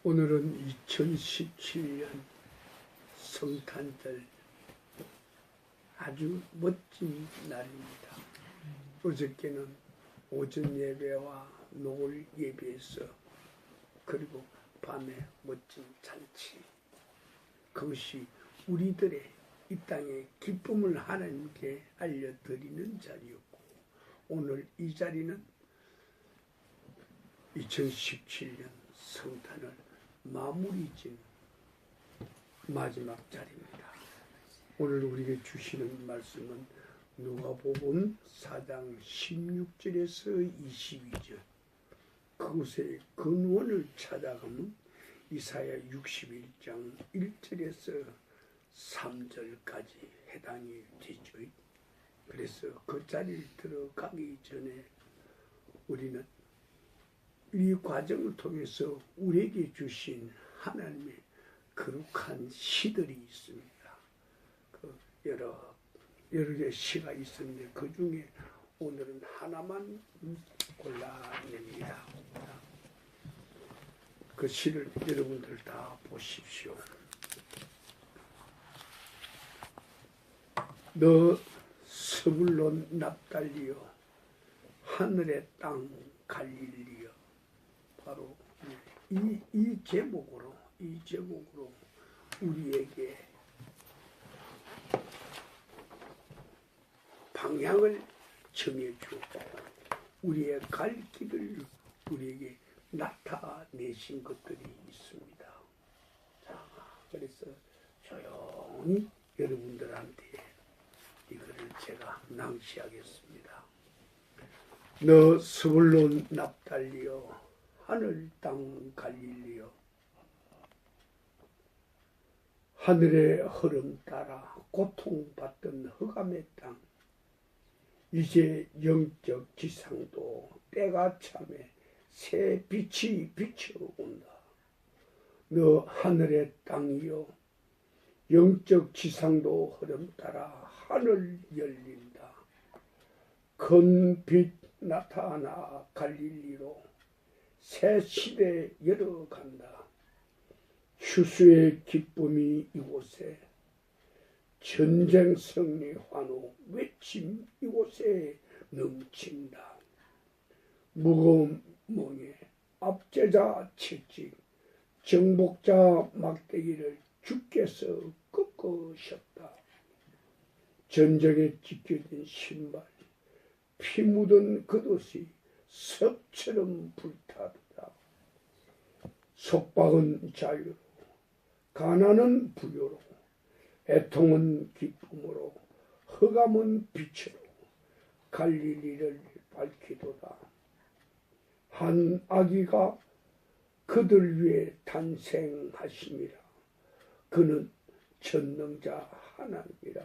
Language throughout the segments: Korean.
오늘은 2017년 성탄절 아주 멋진 날입니다. 어저께는 오전 예배와 노을 예배에서 그리고 밤에 멋진 잔치, 그것이 우리들의 이 땅의 기쁨을 하나님께 알려드리는 자리였고, 오늘 이 자리는 2017년 성탄을 마무리 짓는 마지막 자리입니다. 오늘 우리에게 주시는 말씀은 누가복음 4장 16절에서 22절, 그곳의 근원을 찾아가면 이사야 61장 1절에서 3절까지 해당이 되죠. 그래서 그 자리를 들어가기 전에 우리는 이 과정을 통해서 우리에게 주신 하나님의 거룩한 시들이 있습니다. 여러 개의 시가 있었는데 그 중에 오늘은 하나만 골라냅니다. 그 시를 여러분들 다 보십시오. 너 스불론 납달리여 하늘의 땅 갈릴리여. 바로 이 제목으로 우리에게 방향을 정해주고 우리의 갈 길을 우리에게 나타내신 것들이 있습니다. 자, 그래서 조용히 여러분들한테 이거를 제가 낭시하겠습니다. 너 스불론 납달리여 하늘 땅 갈릴리여. 하늘의 흐름 따라 고통받던 흑암의 땅, 이제 영적 지상도 때가 참에 새 빛이 비춰온다. 너 하늘의 땅이여, 영적 지상도 흐름 따라 하늘 열린다. 큰 빛 나타나 갈릴리로 새 시대 열어간다. 추수의 기쁨이 이곳에, 전쟁 승리 환호 외침 이곳에 넘친다. 무거운 멍에 압제자 채찍, 정복자 막대기를 주께서 꺾으셨다. 전쟁에 찢겨진 신발, 피 묻은 겉옷이 섭처럼 불타도다. 속박은 자유로, 가난은 부요로, 애통은 기쁨으로, 흑암은 빛으로 갈릴리를 밝히도다. 한 아기가 그들 위해 탄생하심이라. 그는 전능자 하나님이라.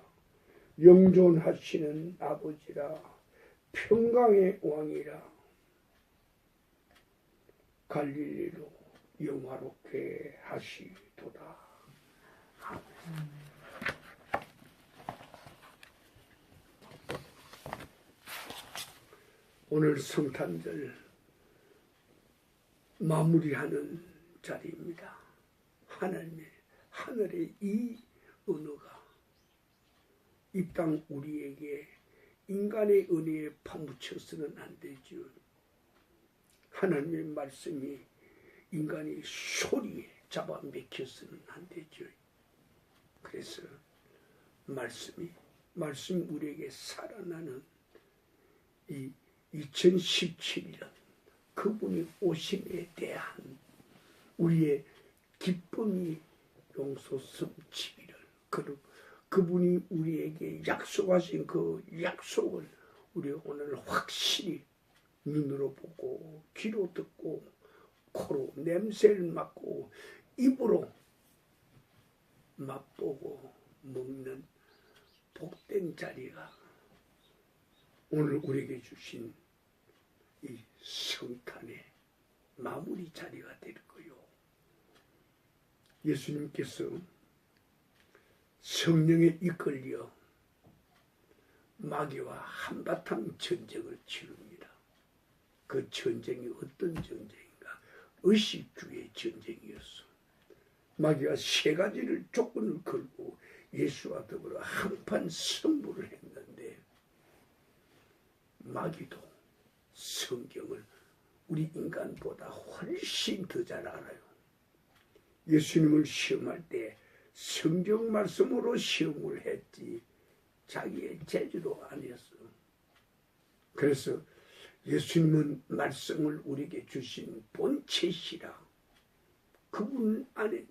영존하시는 아버지라. 평강의 왕이라. 갈릴리로 영화롭게 하시도다. 오늘 성탄절 마무리하는 자리입니다. 하늘의 이 은혜가 이 땅 우리에게 인간의 은혜에 파묻혀서는 안 되죠. 하나님의 말씀이 인간의 소리에 잡아먹혀서는 안 되죠. 그래서 말씀이 우리에게 살아나는 이 2017년 그분이 오심에 대한 우리의 기쁨이 용솟음치기를, 그분이 우리에게 약속하신 그 약속을 우리 오늘 확실히 눈으로 보고 귀로 듣고 코로 냄새를 맡고 입으로 맛보고 먹는 복된 자리가 오늘 우리에게 주신 이 성탄의 마무리 자리가 될 거요. 예수님께서 성령에 이끌려 마귀와 한바탕 전쟁을 치릅니다. 그 전쟁이 어떤 전쟁인가? 의식주의 전쟁이었어. 마귀가 세 가지를 조건을 걸고 예수와 더불어 한판 승부를 했는데 마귀도 성경을 우리 인간보다 훨씬 더 잘 알아요. 예수님을 시험할 때 성경 말씀으로 시험을 했지 자기의 재주로 아니었어. 그래서 예수님은 말씀을 우리에게 주신 본체시라. 그분 안에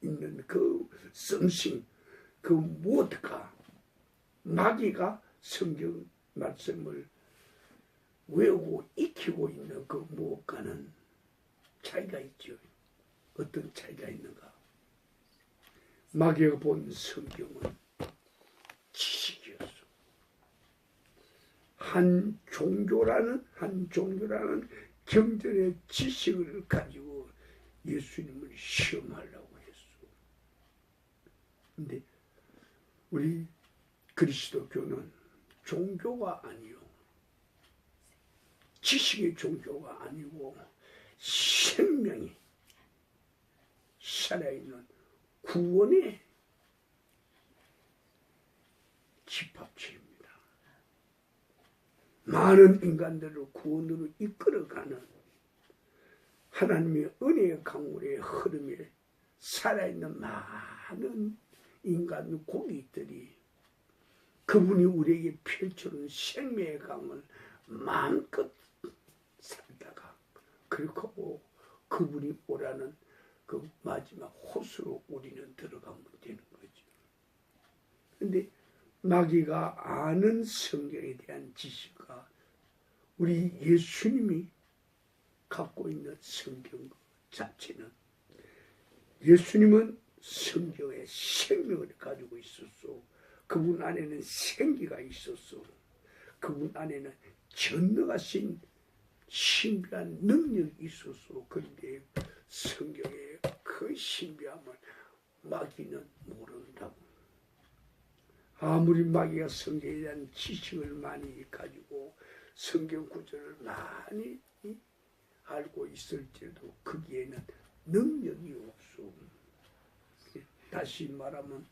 있는 그 something, 그 무엇가 마귀가 성경 말씀을 외우고 익히고 있는 그 무엇과는 차이가 있죠. 어떤 차이가 있는가? 마귀가 본 성경은 지식이었어. 한 종교라는 경전의 지식을 가지고 예수님을 시험하려고 했어. 근데 우리 그리스도교는 종교가 아니요. 지식의 종교가 아니고 생명이 살아있는 구원의 집합체입니다. 많은 인간들을 구원으로 이끌어가는 하나님의 은혜의 강물의 흐름에 살아있는 많은 인간 고기들이 그분이 우리에게 펼쳐놓은 생명의 강을 마음껏 살다가 그렇고 그분이 오라는 그 마지막 호수로 우리는 들어가면 되는 거죠. 그런데 마귀가 아는 성경에 대한 지식과 우리 예수님이 갖고 있는 성경 자체는 예수님은 성경에 생명을 가지고 있었어. 그분 안에는 생기가 있었어. 그분 안에는 전능하신 신비한 능력이 있었어. 그런데 성경의 그 신비함을 마귀는 모른다고. 아무리 마귀가 성경에 대한 지식을 많이 가지고 성경 구절을 많이 알고 있을지라도 거기에는 능력이 없어. 다시 말하면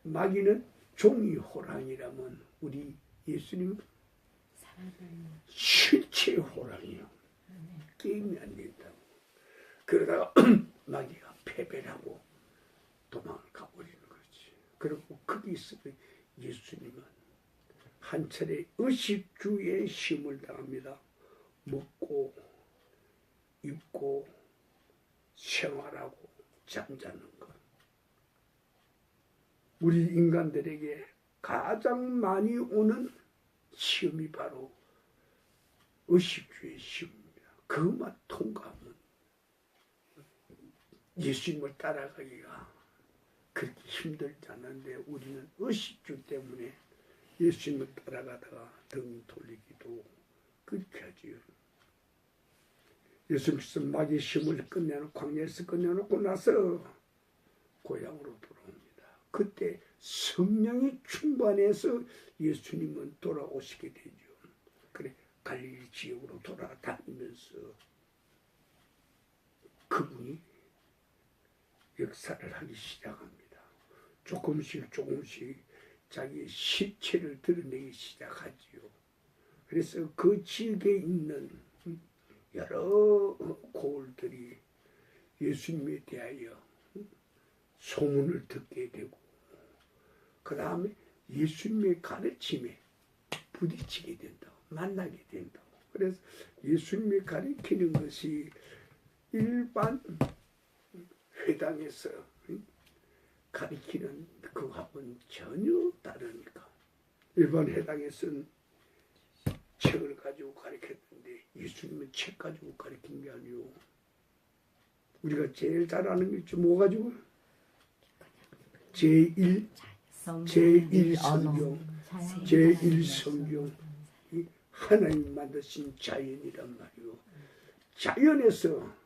마귀는 종이 호랑이라면 우리 예수님은 실체 호랑이요. 게임이 안 된다고. 그러다가 마귀가 패배를 하고 도망가 버리는 거지. 그리고 거기서 예수님은 한 차례 의식주의 힘을 당합니다. 먹고 입고 생활하고 잠자는 것. 우리 인간들에게 가장 많이 오는 시험이 바로 의식주의 시험입니다. 그것만 통과하면 예수님을 따라가기가 그렇게 힘들지 않은데 우리는 의식주 때문에 예수님을 따라가다가 등 돌리기도 그렇게 하지요. 예수님께서 마귀의 시험을 끝내놓고 광야에서 끝내놓고 나서 고향으로 돌아옵니다. 그때 성령이 충만해서 예수님은 돌아오시게 되죠. 그래 갈릴리 지역으로 돌아다니면서 그분이 역사를 하기 시작합니다. 조금씩 자기의 실체를 드러내기 시작하지요. 그래서 그 지역에 있는 여러 고을들이 예수님에 대하여 소문을 듣게 되고 그 다음에 예수님의 가르침에 부딪히게 된다고 만나게 된다고. 그래서 예수님이 가르치는 것이 일반 회당에서 가르치는 그하고는 전혀 다르니까. 일반 회당에서는 책을 가지고 가르쳤는데 예수님은 책 가지고 가르친 게 아니오. 우리가 제일 잘 아는 게 뭐 가지고? 제1성경, 제1성경, 하나님 만드신 자연이란 말이오. 자연에서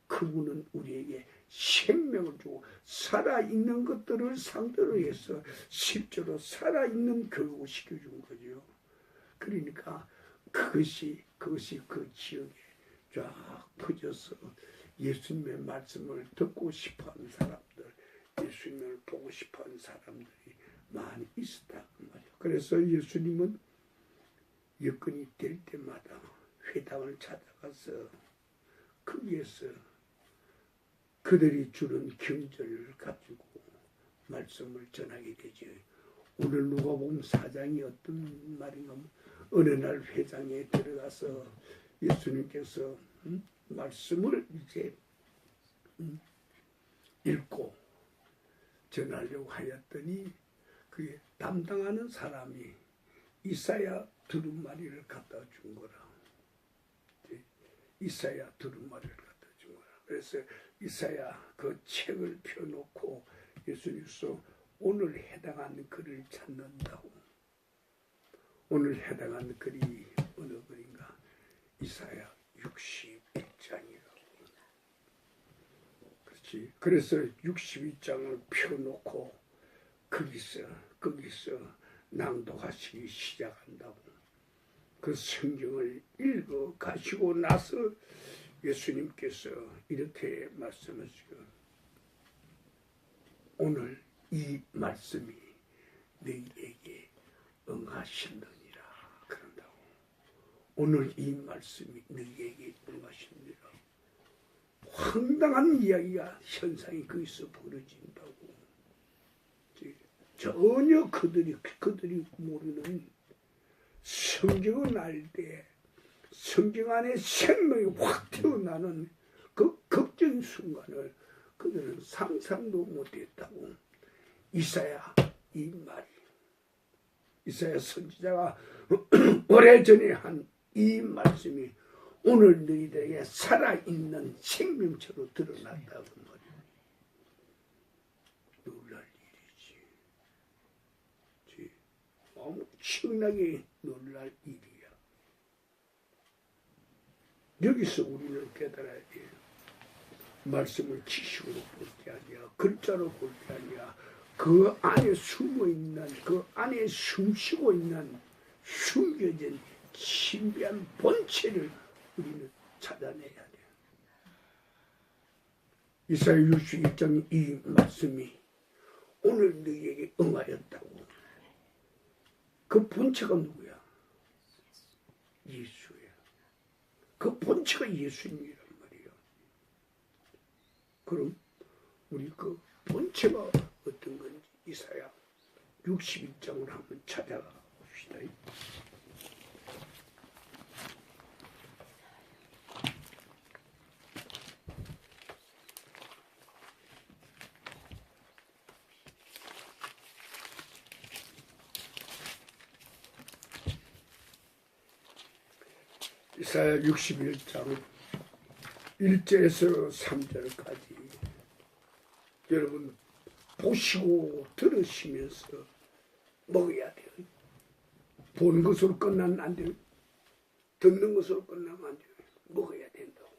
그분은 우리에게 생명을 주고 살아있는 것들을 상대로 해서 실제로 살아있는 교육을 시켜준 거죠. 그러니까 그것이 그 지역에 쫙 퍼져서 예수님의 말씀을 듣고 싶어하는 사람들, 예수님을 보고 싶어하는 사람들이 많이 있었다 그 말이에요. 그래서 예수님은 여건이 될 때마다 회당을 찾아가서 거기에서 그들이 주는 경전을 가지고 말씀을 전하게 되죠. 오늘 누가복음 4장이 어떤 말인가 하면 어느 날 회당에 들어가서 예수님께서 말씀을 이제 읽고 전하려고 하였더니 그게 담당하는 사람이 이사야 두루마리를 갖다 준 거라. 이사야 두루마리를 갖다 준 거라. 그래서 이사야 그 책을 펴놓고 예수님께서 오늘 해당하는 글을 찾는다고. 오늘 해당하는 글이 어느 글인가? 이사야 61장이라고. 그렇지. 그래서 62장을 펴놓고 거기서 낭독하시기 시작한다고. 그 성경을 읽어 가시고 나서 예수님께서 이렇게 말씀하시고 오늘 이 말씀이 너희에게 응하시느니라 그런다고. 오늘 이 말씀이 너희에게 응하시느니라. 황당한 이야기가 현상이 거기서 벌어진다고. 전혀 그들이 모르는 성경을 알 때 성경 안에 생명이 확 태어나는 그 극적인 순간을 그들은 상상도 못했다고. 이사야 이 말이 이사야 선지자가 오래전에 한 이 말씀이 오늘 너희들에게 살아있는 생명체로 드러났다고 말이야. 놀랄 일이지. 엄청나게 놀랄 일이야. 여기서 우리는 깨달아야 돼. 말씀을 지식으로 볼 게 아니야. 글자로 볼 게 아니야. 그 안에 숨어있는, 그 안에 숨쉬고 있는 숨겨진 신비한 본체를 우리는 찾아내야 돼. 이사야 61장 이 말씀이 오늘 너희에게 응하였다고. 그 본체가 누구야? 예수야. 그 본체가 예수님이란 말이야. 그럼 우리 그 본체가 어떤 건지 이사야 61장을 한번 찾아가 봅시다. 이사야 61장 1절에서 3절까지 여러분 보시고 들으시면서 먹어야 돼요. 보는 것으로 끝나면 안 돼요. 듣는 것으로 끝나면 안 돼요. 먹어야 된다고.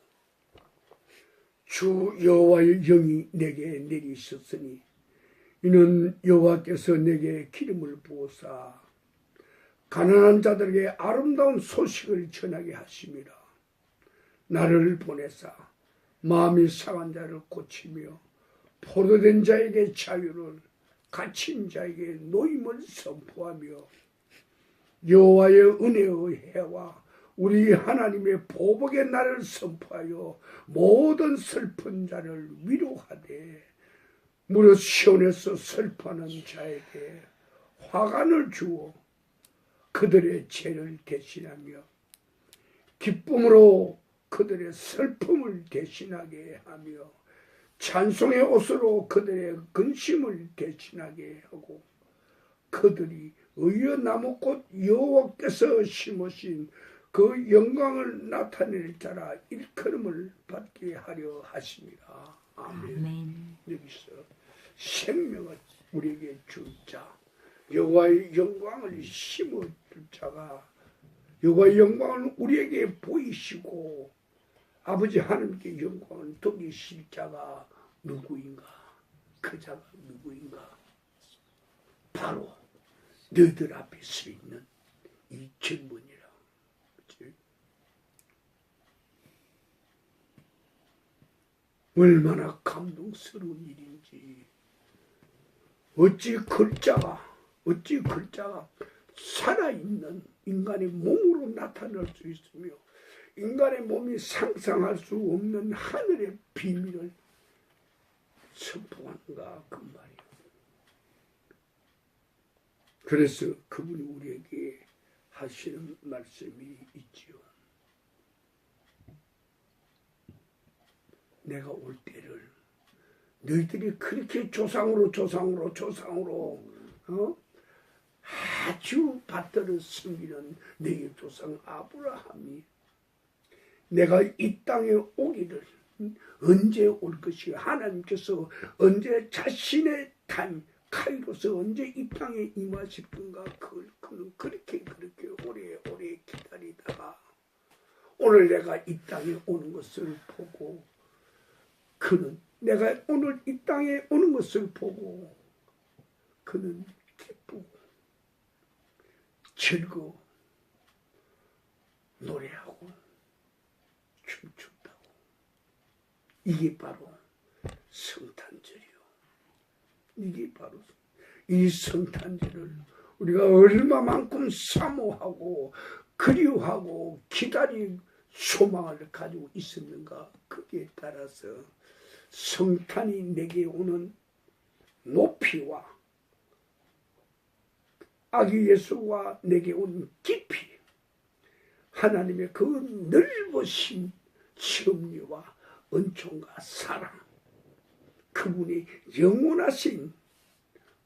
주 여호와의 영이 내게 내리셨으니 이는 여호와께서 내게 기름을 부어사 가난한 자들에게 아름다운 소식을 전하게 하심이라. 나를 보내사 마음이 상한 자를 고치며 포로된 자에게 자유를, 갇힌 자에게 노임을 선포하며 여호와의 은혜의 해와 우리 하나님의 보복의 날을 선포하여 모든 슬픈 자를 위로하되 무릇 시온에서 슬퍼하는 자에게 화관을 주어 그들의 죄를 대신하며 기쁨으로 그들의 슬픔을 대신하게 하며 찬송의 옷으로 그들의 근심을 대신하게 하고 그들이 의의 나무꽃 여호와께서 심으신 그 영광을 나타낼 자라 일컬음을 받게 하려 하심이라. 아멘. 여기서 생명을 우리에게 줄 자, 여호와의 영광을 심을 자가 여호와의 영광을 우리에게 보이시고 아버지 하나님께 영광을 돌리실 자가 누구인가? 그 자가 누구인가? 바로 너희들 앞에 서 있는 이 젊은이라. 얼마나 감동스러운 일인지. 어찌 글자가 살아있는 인간의 몸으로 나타날 수 있으며 인간의 몸이 상상할 수 없는 하늘의 비밀을 선포하는가 그 말이에요. 그래서 그분이 우리에게 하시는 말씀이 있지요. 내가 올 때를 너희들이 그렇게 조상으로 아주 받들어 숨기는 너희 조상 아브라함이 내가 이 땅에 오기를 언제 올 것이 하나님께서 언제 자신의 타임 카이로스 언제 이 땅에 임하실 건가 그는 그렇게 오래 기다리다가 오늘 내가 이 땅에 오는 것을 보고 그는 내가 오늘 이 땅에 오는 것을 보고 그는 기쁘고 즐거워 노래하고 춤춘다고. 이게 바로 성탄절이요. 이게 바로 이 성탄절을 우리가 얼마만큼 사모하고 그리워하고 기다린 소망을 가지고 있었는가 거기에 따라서 성탄이 내게 오는 높이와 아기 예수가 내게 온 깊이 하나님의 그 넓으신 섭리와 은총과 사랑 그분이 영원하신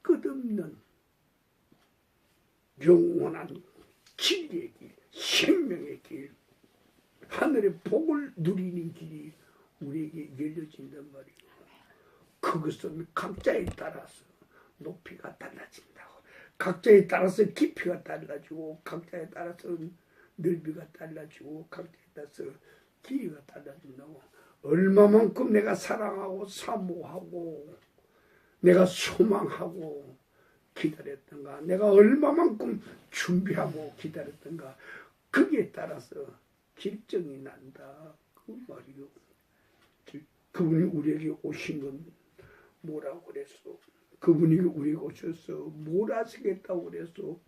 끝없는 영원한 진리의 길 생명의 길 하늘의 복을 누리는 길이 우리에게 열려진단 말이에요. 그것은 각자에 따라서 높이가 달라진다고. 각자에 따라서 깊이가 달라지고 각자에 따라서 넓이가 달라지고 각자에 따라서 길이가 달라진다고. 얼마만큼 내가 사랑하고 사모하고 내가 소망하고 기다렸던가 내가 얼마만큼 준비하고 기다렸던가 거기에 따라서 결정이 난다 그 말이요. 그분이 우리에게 오신 건 뭐라고 그랬어? 그분이 우리에게 오셔서 뭘 하시겠다고 그랬어?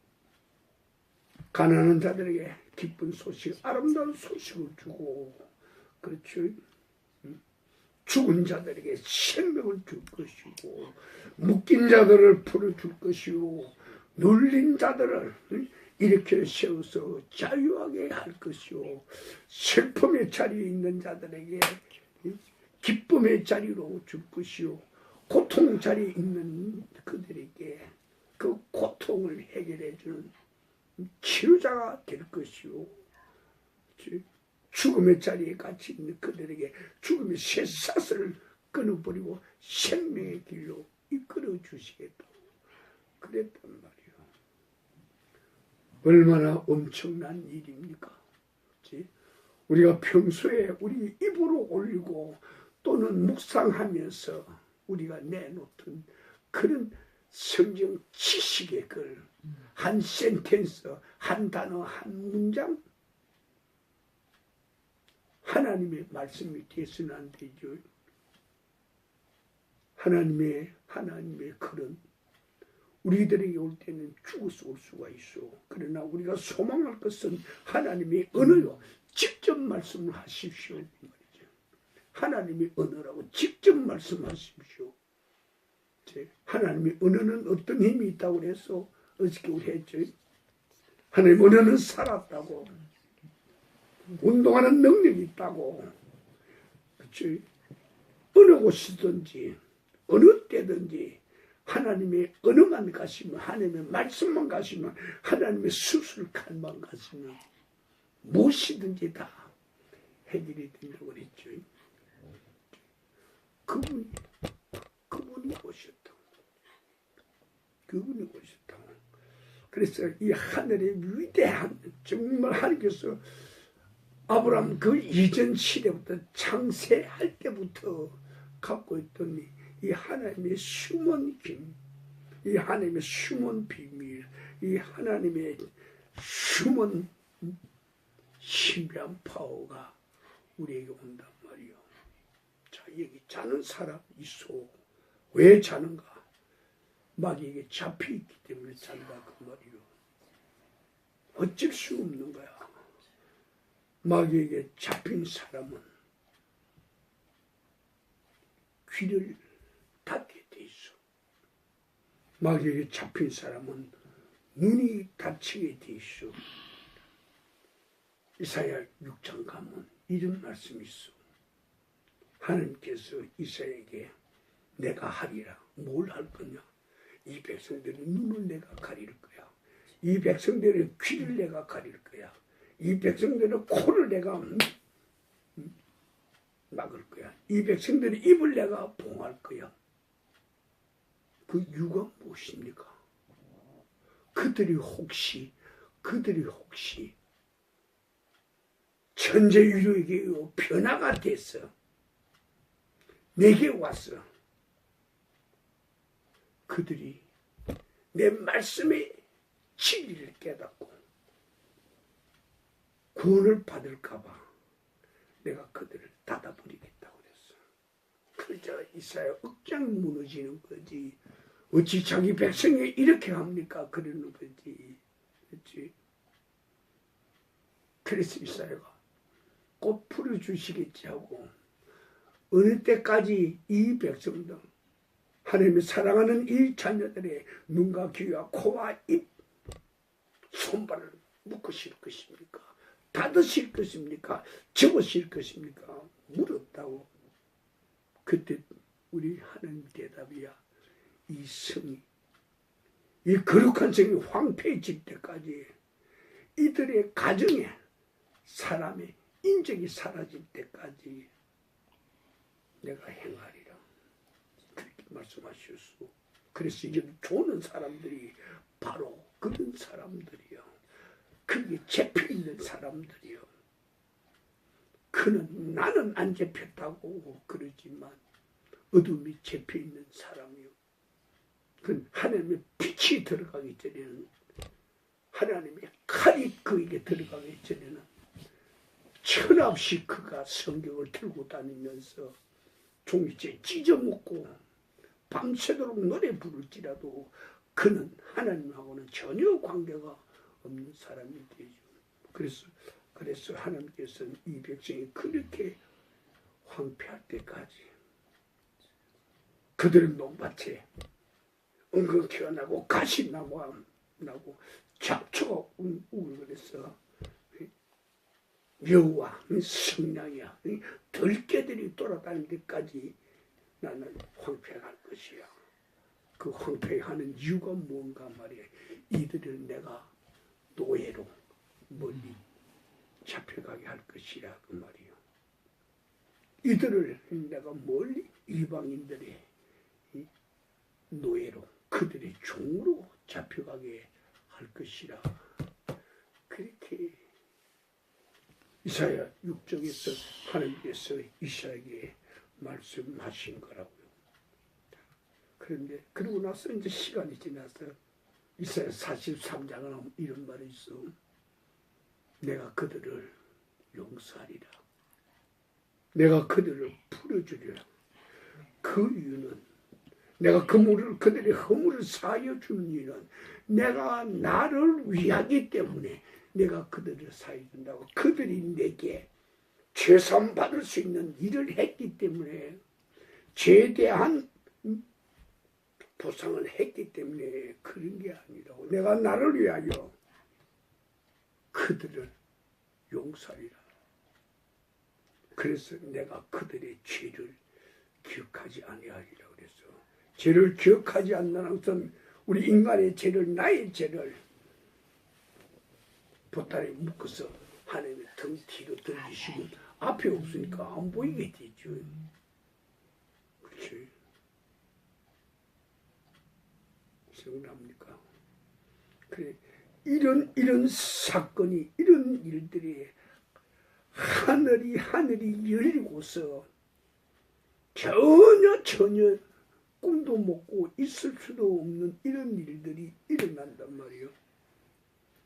가난한 자들에게 기쁜 소식, 아름다운 소식을 주고, 그렇죠? 죽은 자들에게 생명을 줄 것이고, 묶인 자들을 풀어줄 것이고, 눌린 자들을 이렇게 세워서 자유하게 할 것이요. 슬픔의 자리에 있는 자들에게 기쁨의 자리로 줄 것이요. 고통 자리에 있는 그들에게 그 고통을 해결해 주는 치료자가 될 것이요. 죽음의 자리에 같이 있는 그들에게 죽음의 쇠사슬을 끊어버리고 생명의 길로 이끌어 주시겠다고 그랬단 말이에요. 얼마나 엄청난 일입니까? 우리가 평소에 우리 입으로 올리고 또는 묵상하면서 우리가 내놓던 그런 성경 지식의 글, 한 센텐스, 한 단어, 한 문장 하나님의 말씀이 되어서는 안 되죠. 하나님의 글은 우리들에게 올 때는 죽어서 올 수가 있어. 그러나 우리가 소망할 것은 하나님의 언어요. 직접 말씀을 하십시오. 말이죠. 하나님의 언어라고 직접 말씀하십시오. 하나님의 언어는 어떤 힘이 있다고 그래서 어저께 우리 했죠. 하나님의 언어는 살았다고. 운동하는 능력이 있다고. 그렇죠? 어느 곳이든지 어느 때든지 하나님의 언어만 가시면 하나님의 말씀만 가시면 하나님의 수술 칼만 가시면 무엇이든지 다 해결이 된다고 그랬죠. 그분이 오셨다고. 그분이 오셨다고. 그래서 이 하늘의 위대한 정말 하나님께서 아브라함 그 이전 시대부터 창세할 때부터 갖고 있던 이 하나님의 숨은 힘, 이 하나님의 숨은 비밀, 이 하나님의 숨은 신비한 파워가 우리에게 온단 말이요. 자, 자, 여기 자는 사람 있어. 왜 자는가? 마귀에게 잡혀있기 때문에 잔다 그 말이요. 어쩔 수 없는 거야. 마귀에게 잡힌 사람은 귀를 닫게 돼 있어. 마귀에게 잡힌 사람은 눈이 닫히게 돼 있어. 이사야 6장 가면 이런 말씀이 있어. 하나님께서 이사야에게 내가 하리라. 뭘 할 거냐? 이 백성들의 눈을 내가 가릴 거야. 이 백성들의 귀를 내가 가릴 거야. 이 백성들의 코를 내가 막을 거야. 이 백성들의 입을 내가 봉할 거야. 그 이유가 무엇입니까? 그들이 혹시 천재유로에게 변화가 됐어. 내게 왔어. 그들이 내 말씀의 진리를 깨닫고 구원을 받을까봐 내가 그들을 닫아버리겠다고 그랬어. 그러자 이사야 억장 무너지는 거지. 어찌 자기 백성이 이렇게 합니까? 그러는 거지. 그렇지? 그래서 이사야가 꼭 풀어주시겠지 하고 어느 때까지 이 백성들 하나님이 사랑하는 이 자녀들의 눈과 귀와 코와 입 손발을 묶으실 것입니까? 닫으실 것입니까? 접으실 것입니까? 물었다고. 그때 우리 하나님 대답이야. 이 성이, 이 거룩한 성이 황폐해질 때까지 이들의 가정에 사람의 인적이 사라질 때까지 내가 행하리라. 그렇게 말씀하셨어. 그래서 이제 조는 사람들이 바로 그런 사람들이요. 그게 잡혀있는 사람들이요. 그는 나는 안 잡혔다고 그러지만 어둠이 잡혀있는 사람이요. 그건 하나님의 빛이 들어가기 전에는, 하나님의 칼이 그에게 들어가기 전에는 철없이 그가 성경을 들고 다니면서 종이째 찢어먹고 밤새도록 노래 부를지라도 그는 하나님하고는 전혀 관계가 없는 사람이 되죠. 그래서 하나님께서는 이 백성이 그렇게 황폐할 때까지 그들은 농밭에 엉겅퀴가 나고 가시나무가 나고 잡초가 우고 그래서 여우와 성냥이야 들깨들이 돌아다니는 데까지 나는 황폐할 것이야. 그 황폐하는 이유가 뭔가 말이야. 이들을 내가 노예로 멀리 잡혀가게 할 것이라 그 말이요. 이들을 내가 멀리 이방인들의 노예로 그들의 종으로 잡혀가게 할 것이라. 그렇게 이사야 6장에서 하나님께서 이사야에게 말씀하신 거라고요. 그런데 그러고 나서 이제 시간이 지나서 이사야 43장은 이런 말이 있어. 내가 그들을 용서하리라. 내가 그들을 풀어주리라. 그 이유는 내가 그들의 허물을 사하여 주는 이유는 내가 나를 위하기 때문에 내가 그들을 사하여 준다고. 그들이 내게 죄산 받을 수 있는 일을 했기 때문에 죄에 대한 보상을 했기 때문에 그런 게 아니라고. 내가 나를 위하여 그들을 용서하리라. 그래서 내가 그들의 죄를 기억하지 아니하리라 그랬어. 죄를 기억하지 않는 것은 우리 인간의 죄를, 나의 죄를 보따리에 묶어서 하나님의 등 뒤로 던지시고 앞에 없으니까 안 보이게 되죠. 그렇지? 기억납니까? 그래, 이런 사건이, 이런 일들이 하늘이 열리고서 전혀 꿈도 못 꾸고 있을 수도 없는 이런 일들이 일어난단 말이에요.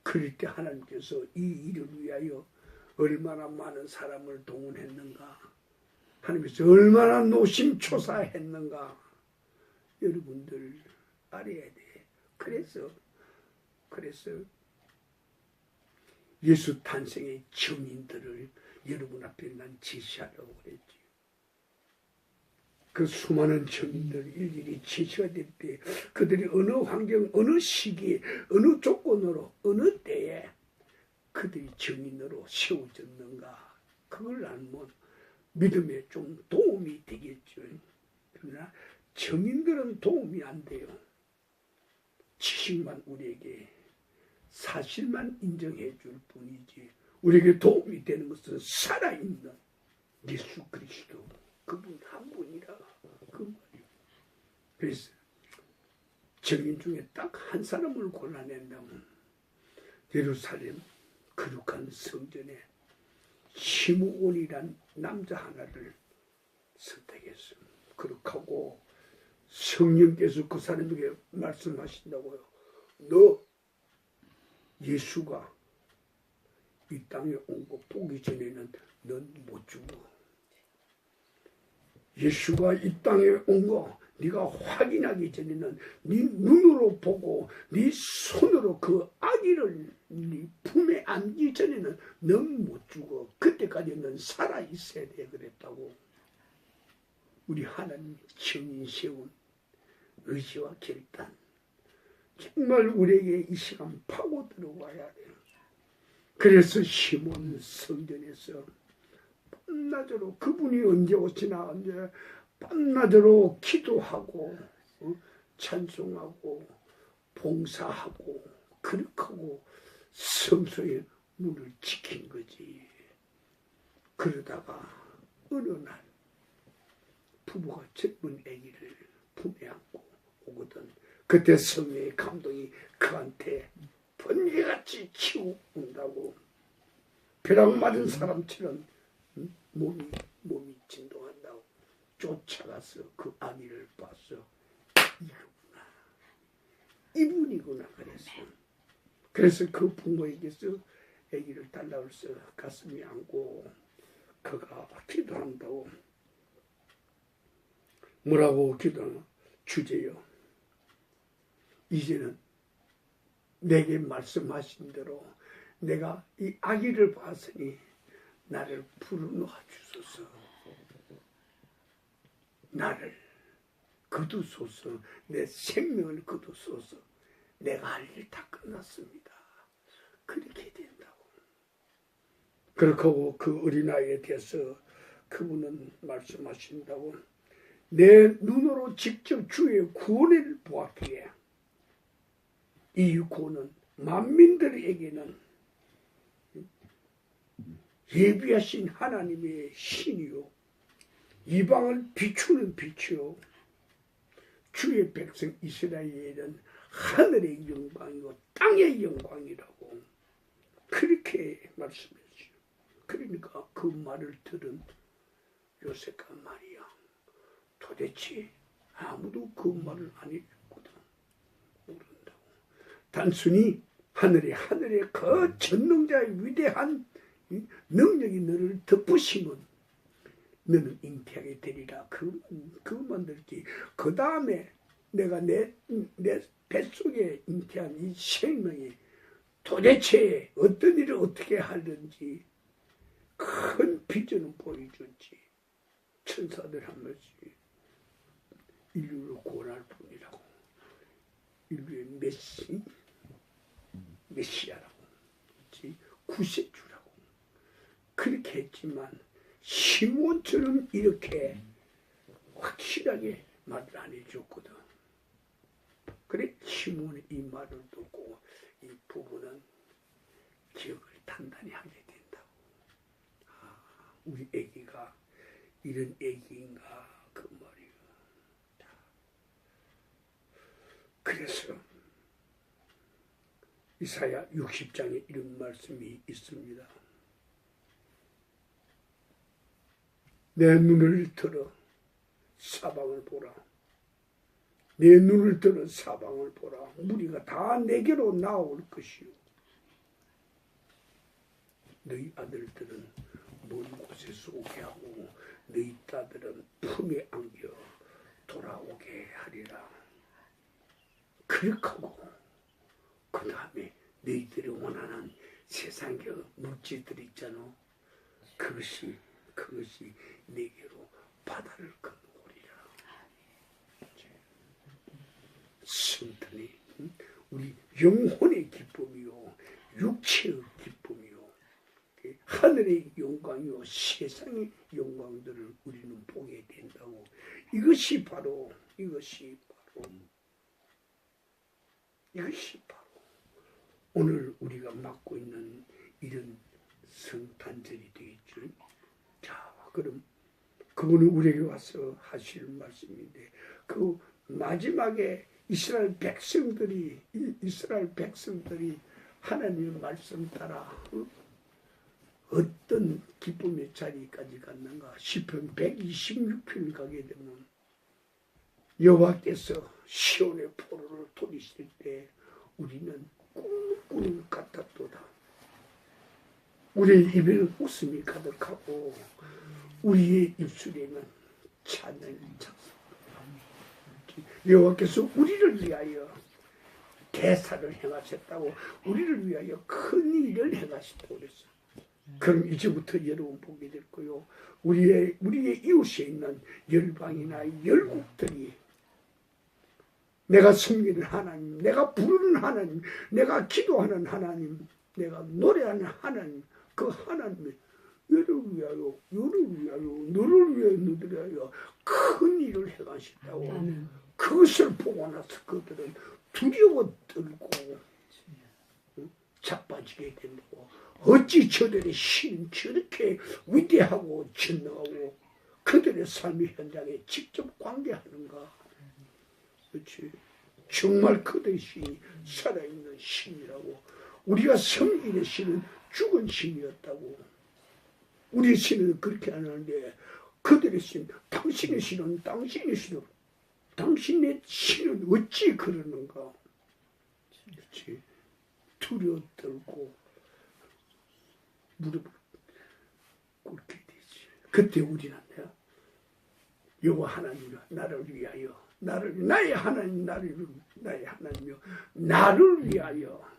그럴 때 하나님께서 이 일을 위하여 얼마나 많은 사람을 동원했는가. 하나님께서 얼마나 노심초사했는가 여러분들 알아야 돼. 그래서 예수 탄생의 증인들을 여러분 앞에 난 제시하려고 그랬지. 그 수많은 증인들 일일이 제시가 될 때 그들이 어느 환경, 어느 시기에, 어느 조건으로, 어느 때에 그들이 증인으로 세워졌는가 그걸 알면 믿음에 좀 도움이 되겠죠. 그러나 증인들은 도움이 안 돼요. 지식만 우리에게 사실만 인정해 줄 뿐이지 우리에게 도움이 되는 것은 살아있는 예수 그리스도 그분 한 분이라 그 말이에요. 그래서 증인 중에 딱 한 사람을 골라낸다면 예루살렘 거룩한 성전에 시므온이란 남자 하나를 선택했어요. 거룩하고 성령께서 그 사람에게 말씀하신다고요. 너 예수가 이 땅에 온 거 보기 전에는 넌 못 죽어. 예수가 이 땅에 온 거 네가 확인하기 전에는 네 눈으로 보고 네 손으로 그 아기를 네 품에 안기 전에는 넌 못 죽어. 그때까지 넌 살아있어야 돼 그랬다고. 우리 하나님 증인 세운 의지와 결단 정말 우리에게 이 시간 파고 들어와야 돼요. 그래서 시몬 성전에서 밤낮으로 그분이 언제 오시나 언제 밤낮으로 기도하고 찬송하고 봉사하고 거룩하고 성소의 문을 지킨 거지. 그러다가 어느 날 부부가 젊은 아기를 품에 안고 오거든. 그때 성령의 감동이 그한테 번개같이 치우온다고. 벼락 맞은 사람처럼 몸이 진동한다고. 쫓아가서 그 아기를 봤어. 이거구나. 이분이구나 그랬어. 그래서 그 부모에게서 아기를 달라고 해서 가슴에 안고 그가 기도한다고. 뭐라고 기도하나? 주제요. 이제는 내게 말씀하신 대로 내가 이 아기를 봤으니 나를 불러놓아 주소서. 나를 거두소서. 내 생명을 거두소서. 내가 할 일 다 끝났습니다. 그렇게 된다고. 그렇게 하고 그 어린아이에 대해서 그분은 말씀하신다고. 내 눈으로 직접 주의 구원을 보았기에 이 구원은 만민들에게는 예비하신 하나님의 신이요 이방을 비추는 빛이요 주의 백성 이스라엘은 하늘의 영광이고 땅의 영광이라고 그렇게 말씀했죠. 그러니까 그 말을 들은 요셉과 마리아 도대체 아무도 그 말을 안 해줬거든. 모른다고. 단순히 하늘의 그 전능자의 위대한 능력이 너를 덮으시면 너는 잉태하게 되리라. 그것만 들지. 그 다음에 내가 내 뱃속에 잉태한 이 생명이 도대체 어떤 일을 어떻게 하는지 큰 비전은 보여줬지. 천사들 한 번씩 인류를 구원할 분이라고. 인류의 메시아라고. 구세주라고. 그렇게 했지만 시몬처럼 이렇게 확실하게 말을 안 해줬거든. 그래 시몬이 이 말을 듣고 이 부부는 기억을 단단히 하게 된다고. 우리 애기가 이런 애기인가 그 말이야. 그래서 이사야 60장에 이런 말씀이 있습니다. 내 눈을 들어 사방을 보라. 내 눈을 들어 사방을 보라. 무리가 다 내게로 나올 것이요. 너희 아들들은 먼 곳에서 오게 하고 너희 천사들은 품에 안겨 돌아오게 하리라. 그렇게 하고 그 다음에 너희들이 원하는 세상의 물질들 있잖아. 그것이 내게로 바다를 건너오리라. 성탄이 우리 영혼의 기쁨이요, 육체의 기쁨이요, 하늘의 영광이요, 세상의 영광들을 우리는 보게 된다고. 이것이 바로 오늘 우리가 맡고 있는 이런 성탄절이 되겠죠. 자, 그럼 그분은 우리에게 와서 하실 말씀인데, 그 마지막에 이스라엘 백성들이 하나님의 말씀 따라 어떤 기쁨의 자리까지 갔는가. 시편 126편 가게 되면 여호와께서 시온의 포로를 돌리실 때 우리는 꿈꾸는 것 같았도다. 우리의 입에는 웃음이 가득하고 우리의 입술에는 찬양이 찼습니다. 여호와께서 우리를 위하여 대사를 행하셨다고, 우리를 위하여 큰 일을 행하셨다고 그랬어요. 그럼 이제부터 여러분 보게 될 거요. 우리의 이웃에 있는 열방이나 열국들이 내가 섬기는 하나님, 내가 부르는 하나님, 내가 기도하는 하나님, 내가 노래하는 하나님, 그 하나님의 너를 위하여 큰 일을 행하셨다고. 그것을 보고 나서 그들은 두려워 떨고 자빠지게 된다고. 어찌 저들의 신은 저렇게 위대하고 전능하고 그들의 삶의 현장에 직접 관계하는가. 그렇지. 정말 그들의 신이 살아있는 신이라고. 우리가 섬기는 신은 죽은 신이었다고. 우리의 신은 그렇게 안 하는데 그들의 신, 당신의 신은 당신의 신은 어찌 그러는가. 그렇지. 두려워 떨고 무릎을 꿇게 되지. 그때 우리는 여호와 하나님이여 나를 위하여 나의 하나님이여 나를 위하여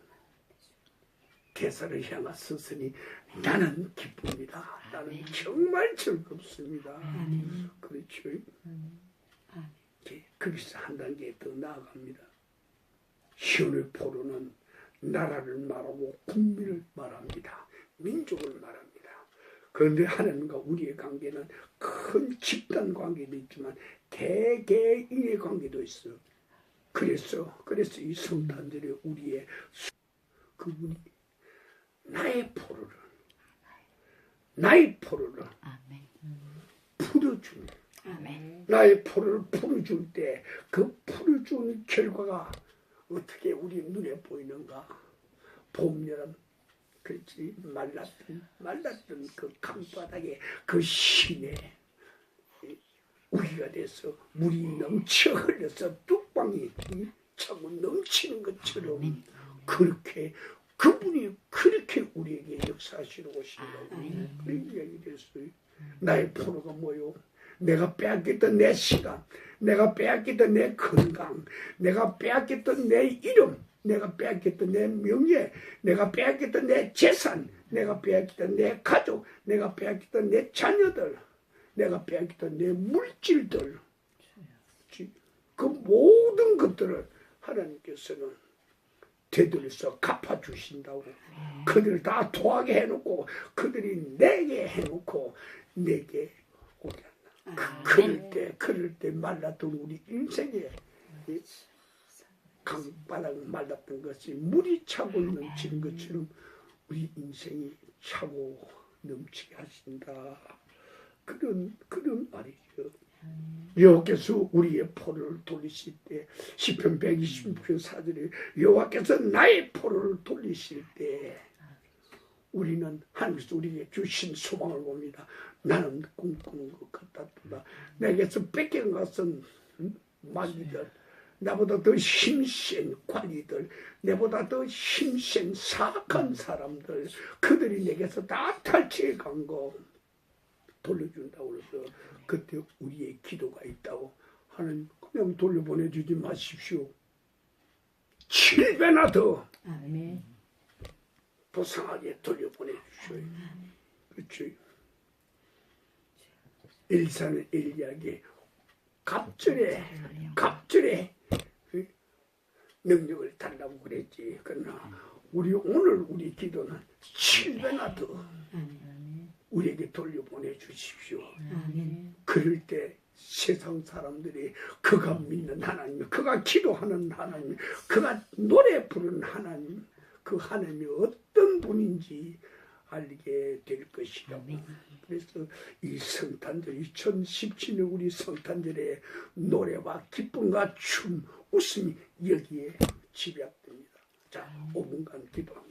대사를 향하셨으니 나는 기쁩니다. 나는 정말 즐겁습니다. 그렇죠. 거기서 한 단계 더 나아갑니다. 시온의 포로는 나라를 말하고 국민을 말합니다. 민족을 말합니다. 그런데 하나님과 우리의 관계는 큰 집단 관계도 있지만 개개인의 관계도 있어요. 그래서 이 성탄절에 우리의 그분이 나의 포로를 풀어주는, 나의 포로를 풀어줄 때 그 풀어준 결과가 어떻게 우리 눈에 보이는가. 봄, 여름, 그렇지, 말랐던 그 강바닥에 그 시내 우리가 돼서 물이 넘쳐 흘려서 뚝방이 차고 넘치는 것처럼 그렇게 그분이 그렇게 우리에게 역사하시는 것이라고 그런 이야기 됐어요. 나의 포로가 뭐요? 내가 빼앗겼던 내 시간, 내가 빼앗겼던 내 건강, 내가 빼앗겼던 내 이름, 내가 빼앗겼던 내 명예, 내가 빼앗겼던 내 재산, 내가 빼앗겼던 내 가족, 내가 빼앗겼던 내 자녀들, 내가 빼앗겼던 내 물질들, 그 모든 것들을 하나님께서는 되돌려서 갚아주신다고. 그들을 다 도하게 해놓고 그들이 내게 해놓고 내게 오게 한다. 그럴 때 말랐던 우리 인생에 강바닥 말랐던 것이 물이 차고 넘치는 것처럼 우리 인생이 차고 넘치게 하신다. 그런 말이죠. 여호와께서 우리의 포로를 돌리실 때 시편 120편 4절에 여호와께서 나의 포로를 돌리실 때 우리는 하나님께서 우리에게 주신 소망을 봅니다. 나는 꿈꾸는 것 같았다. 내게서 뺏긴 것은 마귀들, 나보다 더 힘센 관리들, 내보다 더 힘센 사악한 사람들, 그들이 내게서 다 탈취해 간 거, 돌려준다고 그래서 그때 우리의 기도가 있다고 하는 그냥 돌려보내주지 마십시오. 7배나 더 아멘. 보상하게 돌려보내주셔요. 그렇죠. 엘사는 엘리야에게 갑절에 능력을 달라고 그랬지. 그러나 오늘 우리 기도는 7배나 더 우리에게 돌려보내 주십시오. 그럴 때 세상 사람들이 그가 믿는 하나님, 그가 기도하는 하나님, 그가 노래 부르는 하나님, 그 하나님이 어떤 분인지 알게 될 것이라고. 그래서 이 성탄절 2017년 우리 성탄절에 노래와 기쁨과 춤, 웃음이 여기에 집약됩니다. 자, 5분간 기도합니다.